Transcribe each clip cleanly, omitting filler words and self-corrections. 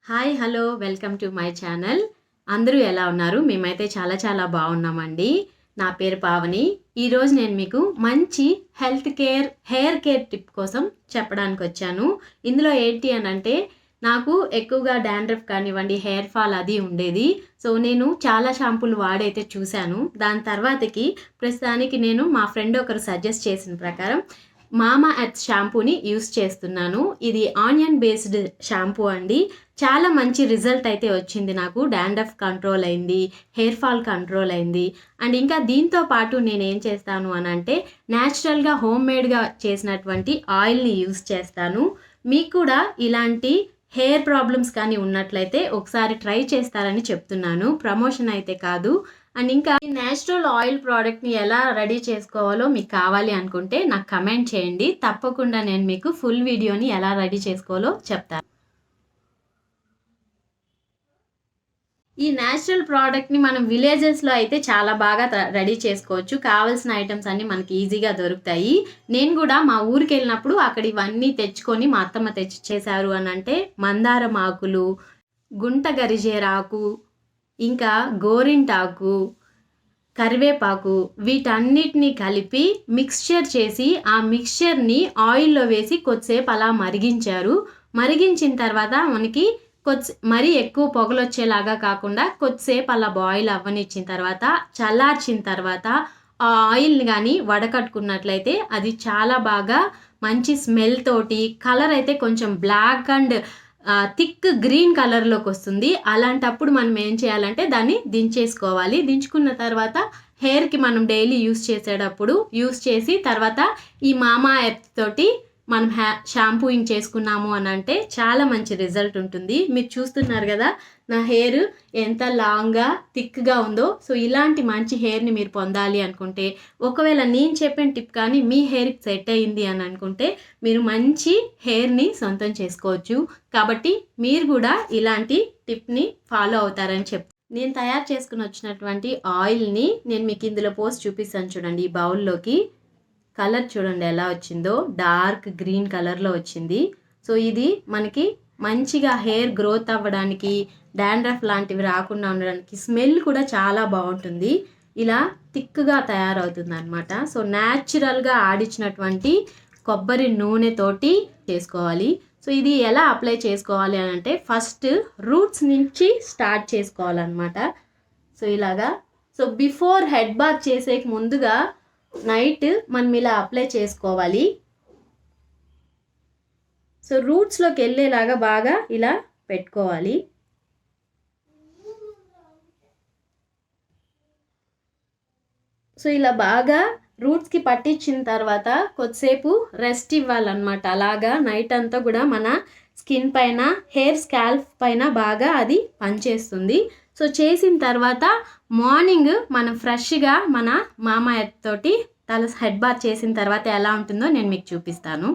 Hi hello welcome to my channel. అందరూ ఎలా ఉన్నారు? మేమైతే చాలా చాలా బాగున్నామండి. నా పేరు పావని. ఈరోజు నేను మీకు మంచి హెయిర్ కేర్ టిప్ కోసం చెప్పడానికి వచ్చాను. ఇందులో ఏంటి అని అంటే నాకు ఎక్కువగా డాండ్రఫ్ కానివ్వండి, హెయిర్ ఫాల్ అది ఉండేది. సో నేను చాలా షాంపూలు వాడైతే చూశాను. దాని తర్వాతకి ప్రస్తుతానికి నేను మా ఫ్రెండ్ ఒకరు సజెస్ట్ చేసిన ప్రకారం మామా ఎర్త్ షాంపూని యూస్ చేస్తున్నాను. ఇది ఆనియన్ బేస్డ్ షాంపూ అండి. చాలా మంచి రిజల్ట్ అయితే వచ్చింది నాకు. డాండ్రఫ్ కంట్రోల్ అయింది, హెయిర్ ఫాల్ కంట్రోల్ అయింది. అండ్ ఇంకా దీంతో పాటు నేను ఏం చేస్తాను అని అంటే న్యాచురల్గా హోమ్ మేడ్గా చేసినటువంటి ఆయిల్ని యూస్ చేస్తాను. మీకు కూడా ఇలాంటి హెయిర్ ప్రాబ్లమ్స్ కానీ ఉన్నట్లయితే ఒకసారి ట్రై చేస్తారని చెప్తున్నాను. ప్రమోషన్ అయితే కాదు. అండ్ ఇంకా ఈ న్యాచురల్ ఆయిల్ ప్రోడక్ట్ని ఎలా రెడీ చేసుకోవాలో మీకు కావాలి అనుకుంటే నాకు కమెంట్ చేయండి. తప్పకుండా నేను మీకు ఫుల్ వీడియోని ఎలా రెడీ చేసుకోవాలో చెప్తాను. ఈ న్యాచురల్ ప్రోడక్ట్ని మనం విలేజెస్లో అయితే చాలా బాగా రెడీ చేసుకోవచ్చు. కావాల్సిన ఐటమ్స్ అన్నీ మనకి ఈజీగా దొరుకుతాయి. నేను కూడా మా ఊరికి వెళ్ళినప్పుడు అక్కడ ఇవన్నీ తెచ్చుకొని మా అత్తమ్మ తెచ్చేసారు అని అంటే మందారం ఆకులు, గుంట గరిజేరాకు, ఇంకా గోరింటాకు, కరివేపాకు వీటన్నిటిని కలిపి మిక్స్చర్ చేసి ఆ మిక్స్చర్ని ఆయిల్లో వేసి కొద్దిసేపు అలా మరిగించారు. మరిగించిన తర్వాత మనకి మరీ ఎక్కువ పొగలొచ్చేలాగా కాకుండా కొద్దిసేపు అలా బాయిల్ అవ్వనిచ్చిన తర్వాత చల్లార్చిన తర్వాత ఆ ఆయిల్ని కానీ వడకట్టుకున్నట్లయితే అది చాలా బాగా మంచి స్మెల్ తోటి కలర్ అయితే కొంచెం బ్లాక్ అండ్ థిక్ గ్రీన్ కలర్లోకి వస్తుంది. అలాంటప్పుడు మనం ఏం చేయాలంటే దాన్ని దించేసుకోవాలి. దించుకున్న తర్వాత హెయిర్కి మనం డైలీ యూస్ చేసేటప్పుడు యూస్ చేసి తర్వాత ఈ మామా ఎర్త్ తోటి మనం షాంపూయింగ్ చేసుకున్నాము అని అంటే చాలా మంచి రిజల్ట్ ఉంటుంది. మీరు చూస్తున్నారు కదా నా హెయిర్ ఎంత లాంగ్గా థిక్గా ఉందో. సో ఇలాంటి మంచి హెయిర్ని మీరు పొందాలి అనుకుంటే ఒకవేళ నేను చెప్పిన టిప్ కానీ మీ హెయిర్కి సెట్ అయ్యింది అని అనుకుంటే మీరు మంచి హెయిర్ని సొంతం చేసుకోవచ్చు. కాబట్టి మీరు కూడా ఇలాంటి టిప్ని ఫాలో అవుతారని నేను తయారు చేసుకుని వచ్చినటువంటి ఆయిల్ని నేను మీకు ఇందులో పోసి చూపిస్తాను. చూడండి, ఈ బౌల్లోకి కలర్ చూడండి ఎలా వచ్చిందో, డార్క్ గ్రీన్ కలర్లో వచ్చింది. సో ఇది మనకి మంచిగా హెయిర్ గ్రోత్ అవ్వడానికి, డాండ్రఫ్ లాంటివి రాకుండా ఉండడానికి, స్మెల్ కూడా చాలా బాగుంటుంది. ఇలా థిక్గా తయారవుతుంది అనమాట. సో న్యాచురల్గా ఆడించినటువంటి కొబ్బరి నూనెతోటి చేసుకోవాలి. సో ఇది ఎలా అప్లై చేసుకోవాలి అని అంటే ఫస్ట్ రూట్స్ నుంచి స్టార్ట్ చేసుకోవాలన్నమాట. సో ఇలాగా బిఫోర్ హెడ్ బాత్ చేసే ముందుగా నైట్ మనం ఇలా అప్లై చేసుకోవాలి. సో రూట్స్లోకి వెళ్ళేలాగా బాగా ఇలా పెట్టుకోవాలి. సో ఇలా బాగా రూట్స్కి పట్టించిన తర్వాత కొద్దిసేపు రెస్ట్ ఇవ్వాలన్నమాట. అలాగా నైట్ అంతా కూడా మన స్కిన్ పైన, హెయిర్ స్కాల్ప్ పైన బాగా అది పనిచేస్తుంది. సో చేసిన తర్వాత మార్నింగ్ మనం ఫ్రెష్గా మన మామా ఎర్త్ తోటి హెడ్ బాత్ చేసిన తర్వాత ఎలా ఉంటుందో నేను మీకు చూపిస్తాను.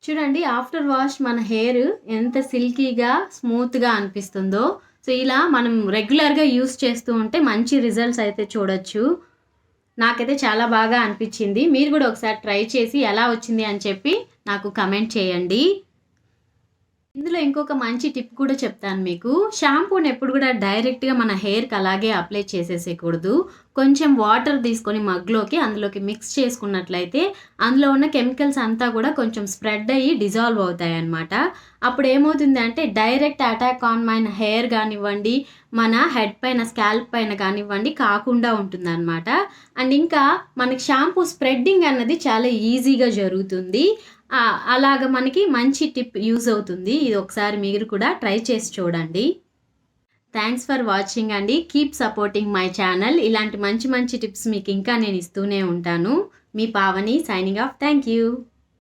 చూడండి, ఆఫ్టర్ వాష్ మన హెయిర్ ఎంత సిల్కీగా స్మూత్గా అనిపిస్తుందో. సో ఇలా మనం రెగ్యులర్గా యూస్ చేస్తూ ఉంటే మంచి రిజల్ట్స్ అయితే చూడొచ్చు. నాకైతే చాలా బాగా అనిపించింది. మీరు కూడా ఒకసారి ట్రై చేసి ఎలా వచ్చింది అని చెప్పి నాకు కమెంట్ చేయండి. ఇందులో ఇంకొక మంచి టిప్ కూడా చెప్తాను మీకు. షాంపూని ఎప్పుడు కూడా డైరెక్ట్గా మన హెయిర్కి అలాగే అప్లై చేసేసేయకూడదు. కొంచెం వాటర్ తీసుకొని మగ్లోకి అందులోకి మిక్స్ చేసుకున్నట్లయితే అందులో ఉన్న కెమికల్స్ అంతా కూడా కొంచెం స్ప్రెడ్ అయ్యి డిజాల్వ్ అవుతాయి అన్నమాట. అప్పుడు ఏమవుతుంది అంటే డైరెక్ట్ అటాక్ ఆన్ మన హెయిర్ కానివ్వండి, మన హెడ్ పైన, స్కాల్ప్ పైన కానివ్వండి కాకుండా ఉంటుంది అనమాట. అండ్ ఇంకా మనకి షాంపూ స్ప్రెడ్డింగ్ అన్నది చాలా ఈజీగా జరుగుతుంది. అలాగ మనకి మంచి టిప్ యూజ్ అవుతుంది. ఇది ఒకసారి మీరు కూడా ట్రై చేసి చూడండి. థ్యాంక్స్ ఫర్ వాచింగ్ అండి. Keep supporting my channel. ఇలాంటి మంచి మంచి టిప్స్ మీకు ఇంకా నేను ఇస్తూనే ఉంటాను. మీ Pavani signing off. Thank you.